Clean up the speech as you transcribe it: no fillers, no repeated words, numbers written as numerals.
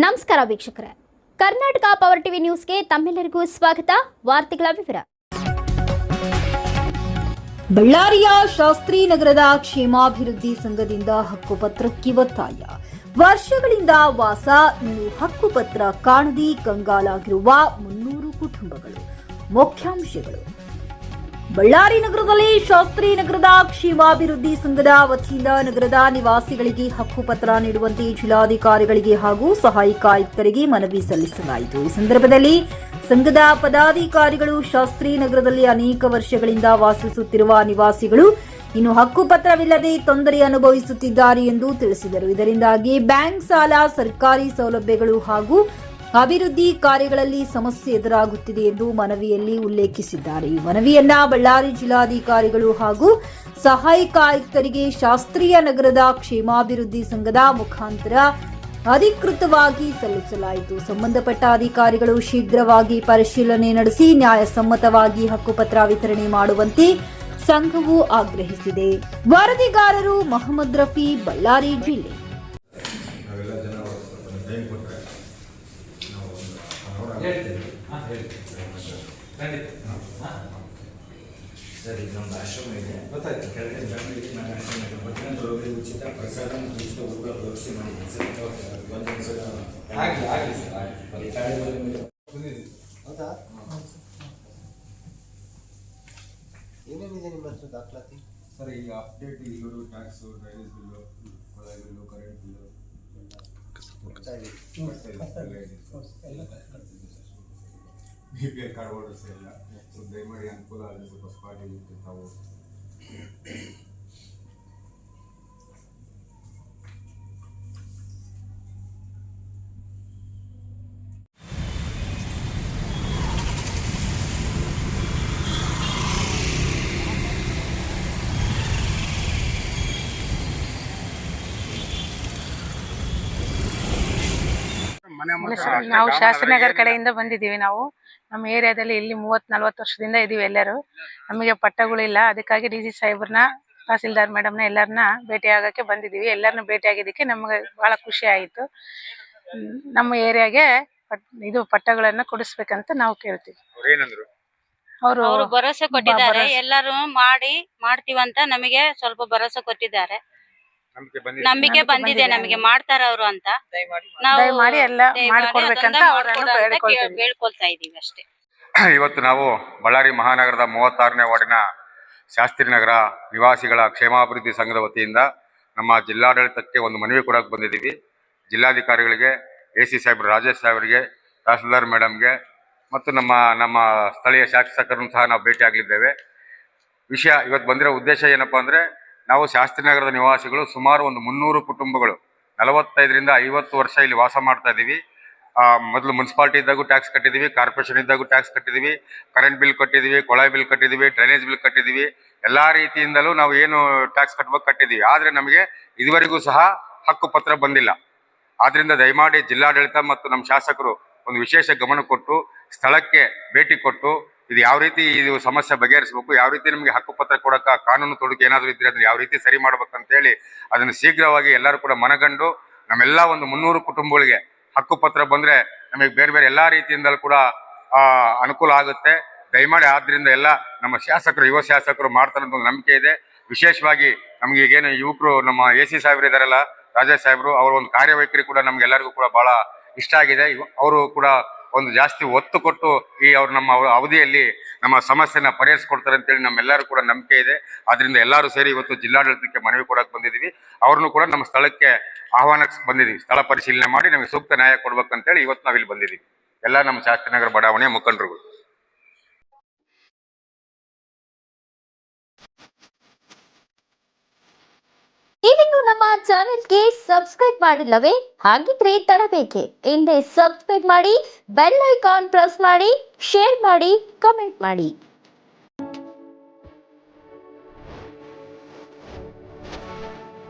ನಮಸ್ಕಾರ ವೀಕ್ಷಕರೇ, Karnataka power TV ನ್ಯೂಸ್ಗೆ ತಮ್ಮೆಲ್ಲರಿಗೂ ಸ್ವಾಗತ. ವಾರ್ತೆಗಳ ವಿವರ. ಬಳ್ಳಾರಿಯ ಶಾಸ್ತ್ರಿ ನಗರದ ಕ್ಷೇಮಾಭಿವೃದ್ಧಿ ಸಂಘದಿಂದ ಹಕ್ಕುಪತ್ರಕ್ಕೆ ಒತ್ತಾಯ. ವರ್ಷಗಳಿಂದ ವಾಸ ಇನ್ನು ಹಕ್ಕುಪತ್ರ ಕಾಣದೆ ಕಂಗಾಲಾಗಿರುವ 300 ಕುಟುಂಬಗಳು. ಮುಖ್ಯಾಂಶಗಳು: ಬಳ್ಳಾರಿ ನಗರದಲ್ಲಿ ಶಾಸ್ತ್ರಿ ನಗರದ ಕ್ಷೇಮಾಭಿವೃದ್ಧಿ ಸಂಘದ ವತಿಯಿಂದ ನಗರದ ನಿವಾಸಿಗಳಿಗೆ ಹಕ್ಕುಪತ್ರ ನೀಡುವಂತೆ ಜಿಲ್ಲಾಧಿಕಾರಿಗಳಿಗೆ ಹಾಗೂ ಸಹಾಯಕ ಆಯುಕ್ತರಿಗೆ ಮನವಿ ಸಲ್ಲಿಸಲಾಯಿತು. ಈ ಸಂದರ್ಭದಲ್ಲಿ ಸಂಘದ ಪದಾಧಿಕಾರಿಗಳು ಶಾಸ್ತ್ರಿ ನಗರದಲ್ಲಿ ಅನೇಕ ವರ್ಷಗಳಿಂದ ವಾಸಿಸುತ್ತಿರುವ ನಿವಾಸಿಗಳು ಇನ್ನು ಹಕ್ಕುಪತ್ರವಿಲ್ಲದೆ ತೊಂದರೆ ಅನುಭವಿಸುತ್ತಿದ್ದಾರೆ ಎಂದು ತಿಳಿಸಿದರು. ಇದರಿಂದಾಗಿ ಬ್ಯಾಂಕ್ ಸಾಲ, ಸರ್ಕಾರಿ ಸೌಲಭ್ಯಗಳು ಹಾಗೂ ಅಭಿವೃದ್ಧಿ ಕಾರ್ಯಗಳಲ್ಲಿ ಸಮಸ್ಯೆ ಎದುರಾಗುತ್ತಿದೆ ಎಂದು ಮನವಿಯಲ್ಲಿ ಉಲ್ಲೇಖಿಸಿದ್ದಾರೆ. ಈ ಮನವಿಯನ್ನ ಬಳ್ಳಾರಿ ಜಿಲ್ಲಾಧಿಕಾರಿಗಳು ಹಾಗೂ ಸಹಾಯಕ ಆಯುಕ್ತರಿಗೆ ಶಾಸ್ತ್ರೀಯ ನಗರದ ಕ್ಷೇಮಾಭಿವೃದ್ಧಿ ಸಂಘದ ಮುಖಾಂತರ ಅಧಿಕೃತವಾಗಿ ಸಲ್ಲಿಸಲಾಯಿತು. ಸಂಬಂಧಪಟ್ಟ ಅಧಿಕಾರಿಗಳು ಶೀಘ್ರವಾಗಿ ಪರಿಶೀಲನೆ ನಡೆಸಿ ನ್ಯಾಯಸಮ್ಮತವಾಗಿ ಹಕ್ಕುಪತ್ರ ವಿತರಣೆ ಮಾಡುವಂತೆ ಸಂಘವು ಆಗ್ರಹಿಸಿದೆ. ವರದಿಗಾರರು ಮೊಹಮ್ಮದ್ ರಫಿ, ಬಳ್ಳಾರಿ ಜಿಲ್ಲೆ. ಸರಿ, ನಮ್ದು ಆಶ್ರಮ ಇದೆ, ಗೊತ್ತಾಯ್ತು. ಕೆಳಗಡೆ ಫ್ಯಾಮಿಲಿಗೆ ನಾನು ಆಶ್ರಮ ಇದೆ, ಮಧ್ಯಾಹ್ನ ರೋಗಿ ಉಚಿತ ಪ್ರಸಾದ ಮತ್ತು ಉಚಿತ ಊಟ ವ್ಯವಸ್ಥೆ ಮಾಡಿದ್ದೀನಿ ಸರ್. ಒಂದು ಸಲ ಆಗಲಿ ಸರ್, ಹೌದಾ? ಏನೇನಿದೆ ನಿಮ್ಮ ಹತ್ರ ದಾಖಲಾತಿ? ಸರ್, ಈಗ ಅಪ್ಡೇಟ್ ಇಲ್ಲೂ ಟ್ಯಾಕ್ಸು, ಡ್ರೈನೇಜ್ ಬಿಲ್ಲು, ಕೊಳವೆ bill, current bill BPL card holders ಎಲ್ಲ ಸ್ವಲ್ಪ ದಯಮಾಡಿ ಅನುಕೂಲ ಆಗಲಿ, ಸ್ವಲ್ಪ ಸ್ಪಾಟಿಗೆ ತಾವು. ನಾವು ಶಾಸ್ತ್ರಿನಗರ ಕಡೆಯಿಂದ ಬಂದಿದ್ದೀವಿ. ನಾವು ನಮ್ಮ ಏರಿಯಾದಲ್ಲಿ ಇಲ್ಲಿ 30-40 ವರ್ಷದಿಂದ ಇದೀವಿ. ಎಲ್ಲರೂ ನಮಗೆ ಪಟ್ಟಗಳಿಲ್ಲ, ಅದಕ್ಕಾಗಿ ಡಿ ಸಿ ಸಾಹೇಬ್ರನ್ನ, ತಹಸೀಲ್ದಾರ್ ಮೇಡಮ್ನ ಎಲ್ಲರನ್ನ ಭೇಟಿ ಆಗಕ್ಕೆ ಬಂದಿದ್ದೀವಿ. ಎಲ್ಲರನ್ನ ಭೇಟಿ ಆಗಿದ್ದಕ್ಕೆ ನಮಗೆ ಬಹಳ ಖುಷಿ ಆಯಿತು. ನಮ್ಮ ಏರಿಯಾಗೆ ಇದು ಪಟ್ಟಗಳನ್ನ ಕೊಡಿಸ್ಬೇಕಂತ ನಾವು ಕೇಳ್ತೀವಿ. ಅವರು ಭರವಸೆ ಕೊಟ್ಟಿದ್ದಾರೆ, ಎಲ್ಲರೂ ಮಾಡ್ತೀವಂತ ನಮಗೆ ಸ್ವಲ್ಪ ಭರವಸೆ ಕೊಟ್ಟಿದ್ದಾರೆ. ನಂಬಿಕೆ ಬಂದಿದೆ ನಮಗೆ, ಮಾಡ್ತಾರ ಅವರು ಅಂತ ದಯಮಾಡಿ ಎಲ್ಲ ಮಾಡ್ಕೊಡ್ಬೇಕಂತ ಬೇಡ್ಕೊಳ್ತಾ ಇದೀವಿ ಅಷ್ಟೇ. ಇವತ್ತು ನಾವು ಬಳ್ಳಾರಿ ಮಹಾನಗರದ 36ನೇ ವಾರ್ಡಿನ ಶಾಸ್ತ್ರಿ ನಗರ ನಿವಾಸಿಗಳ ಕ್ಷೇಮಾಭಿವೃದ್ಧಿ ಸಂಘದ ವತಿಯಿಂದ ನಮ್ಮ ಜಿಲ್ಲಾಡಳಿತಕ್ಕೆ ಒಂದು ಮನವಿ ಕೊಡಕ್ಕೆ ಬಂದಿದ್ದೀವಿ. ಜಿಲ್ಲಾಧಿಕಾರಿಗಳಿಗೆ, AC ಸಾಹೇಬ್ರು, ರಾಜೇಶ್ ಸಾಹೇಬರಿಗೆ, ತಹಸೀಲ್ದಾರ್ ಮೇಡಮ್ಗೆ ಮತ್ತು ನಮ್ಮ ಸ್ಥಳೀಯ ಶಾಸಕರನ್ನು ಸಹ ನಾವು ಭೇಟಿ ಆಗಲಿದ್ದೇವೆ. ವಿಷಯ ಇವತ್ತು ಬಂದಿರೋ ಉದ್ದೇಶ ಏನಪ್ಪ ಅಂದರೆ, ನಾವು ಶಾಸ್ತ್ರಿ ನಗರದ ನಿವಾಸಿಗಳು ಸುಮಾರು ಒಂದು 300 ಕುಟುಂಬಗಳು 45ರಿಂದ 50 ವರ್ಷ ಇಲ್ಲಿ ವಾಸ ಮಾಡ್ತಾ ಇದ್ದೀವಿ. ಮೊದಲು ಮುನ್ಸಿಪಾಲ್ಟಿ ಇದ್ದಾಗೂ ಟ್ಯಾಕ್ಸ್ ಕಟ್ಟಿದ್ದೀವಿ, ಕಾರ್ಪೊರೇಷನ್ ಇದ್ದಾಗೂ ಟ್ಯಾಕ್ಸ್ ಕಟ್ಟಿದ್ದೀವಿ, ಕರೆಂಟ್ ಬಿಲ್ ಕಟ್ಟಿದ್ದೀವಿ, ಕೊಳವೆ ಬಿಲ್ ಕಟ್ಟಿದ್ದೀವಿ, ಡ್ರೈನೇಜ್ ಬಿಲ್ ಕಟ್ಟಿದ್ದೀವಿ. ಎಲ್ಲ ರೀತಿಯಿಂದಲೂ ನಾವು ಏನು ಟ್ಯಾಕ್ಸ್ ಕಟ್ಟಬೇಕು ಕಟ್ಟಿದ್ದೀವಿ. ಆದರೆ ನಮಗೆ ಇದುವರೆಗೂ ಸಹ ಹಕ್ಕುಪತ್ರ ಬಂದಿಲ್ಲ. ಆದ್ದರಿಂದ ದಯಮಾಡಿ ಜಿಲ್ಲಾಡಳಿತ ಮತ್ತು ನಮ್ಮ ಶಾಸಕರು ಒಂದು ವಿಶೇಷ ಗಮನ ಕೊಟ್ಟು ಸ್ಥಳಕ್ಕೆ ಭೇಟಿ ಕೊಟ್ಟು ಇದು ಯಾವ ರೀತಿ ಇದು ಸಮಸ್ಯೆ ಬಗೆಹರಿಸಬೇಕು, ಯಾವ ರೀತಿ ನಮಗೆ ಹಕ್ಕುಪತ್ರ ಕೊಡೋಕೆ ಕಾನೂನು ತೊಡಕು ಏನಾದರೂ ಇದ್ದರೆ ಅದನ್ನು ಯಾವ ರೀತಿ ಸರಿ ಮಾಡ್ಬೇಕಂತೇಳಿ ಅದನ್ನು ಶೀಘ್ರವಾಗಿ ಎಲ್ಲರೂ ಕೂಡ ಮನಗಂಡು ನಮ್ಮೆಲ್ಲ ಒಂದು 300 ಕುಟುಂಬಗಳಿಗೆ ಹಕ್ಕುಪತ್ರ ಬಂದರೆ ನಮಗೆ ಬೇರೆ ಬೇರೆ ಎಲ್ಲ ರೀತಿಯಿಂದಲೂ ಕೂಡ ಅನುಕೂಲ ಆಗುತ್ತೆ. ದಯಮಾಡಿ ಆದ್ದರಿಂದ ಎಲ್ಲ ನಮ್ಮ ಶಾಸಕರು, ಯುವ ಶಾಸಕರು ಮಾಡ್ತಾರೆ ಅಂತ ಒಂದು ನಂಬಿಕೆ ಇದೆ. ವಿಶೇಷವಾಗಿ ನಮ್ಗೆ ಈಗೇನು ಯುವಕರು ನಮ್ಮ AC ಸಾಹೇಬ್ರು ಇದ್ದಾರಲ್ಲ, ರಾಜೇಶ್ ಸಾಹೇಬ್ರು, ಅವರ ಒಂದು ಕಾರ್ಯವೈಖರಿ ಕೂಡ ನಮ್ಗೆಲ್ಲರಿಗೂ ಕೂಡ ಬಹಳ ಇಷ್ಟ ಆಗಿದೆ. ಅವರು ಕೂಡ ಒಂದು ಜಾಸ್ತಿ ಒತ್ತು ಕೊಟ್ಟು ನಮ್ಮ ಅವಧಿಯಲ್ಲಿ ನಮ್ಮ ಸಮಸ್ಯೆನ ಪರಿಹರಿಸ್ಕೊಡ್ತಾರೆ ಅಂತೇಳಿ ನಮ್ಮೆಲ್ಲರೂ ಕೂಡ ನಂಬಿಕೆ ಇದೆ. ಅದರಿಂದ ಎಲ್ಲರೂ ಸೇರಿ ಇವತ್ತು ಜಿಲ್ಲಾಡಳಿತಕ್ಕೆ ಮನವಿ ಕೊಡಕ್ಕೆ ಬಂದಿದ್ದೀವಿ. ಅವ್ರನ್ನೂ ಕೂಡ ನಮ್ಮ ಸ್ಥಳಕ್ಕೆ ಆಹ್ವಾನಕ್ಕೆ ಬಂದಿದ್ದೀವಿ. ಸ್ಥಳ ಪರಿಶೀಲನೆ ಮಾಡಿ ನಮಗೆ ಸೂಕ್ತ ನ್ಯಾಯ ಕೊಡ್ಬೇಕಂತೇಳಿ ಇವತ್ತು ನಾವಿಲ್ಲಿ ಬಂದಿದ್ದೀವಿ. ಎಲ್ಲ ನಮ್ಮ ಶಾಸ್ತ್ರಿನಗರ ಬಡಾವಣೆಯ ಮುಖಂಡರುಗಳು. ನೀವಿನ್ನು ನಮ್ಮ ಚಾನೆಲ್ಗೆ ಸಬ್ಸ್ಕ್ರೈಬ್ ಮಾಡಿಲ್ಲವೇ? ಹಾಗಿದ್ರೆ ತಡಬೇಕೆ? ಹಿಂದೆ ಸಬ್ಸ್ಕ್ರೈಬ್ ಮಾಡಿ, ಬೆಲ್ ಐಕಾನ್ ಪ್ರೆಸ್ ಮಾಡಿ, ಶೇರ್ ಮಾಡಿ, ಕಮೆಂಟ್ ಮಾಡಿ.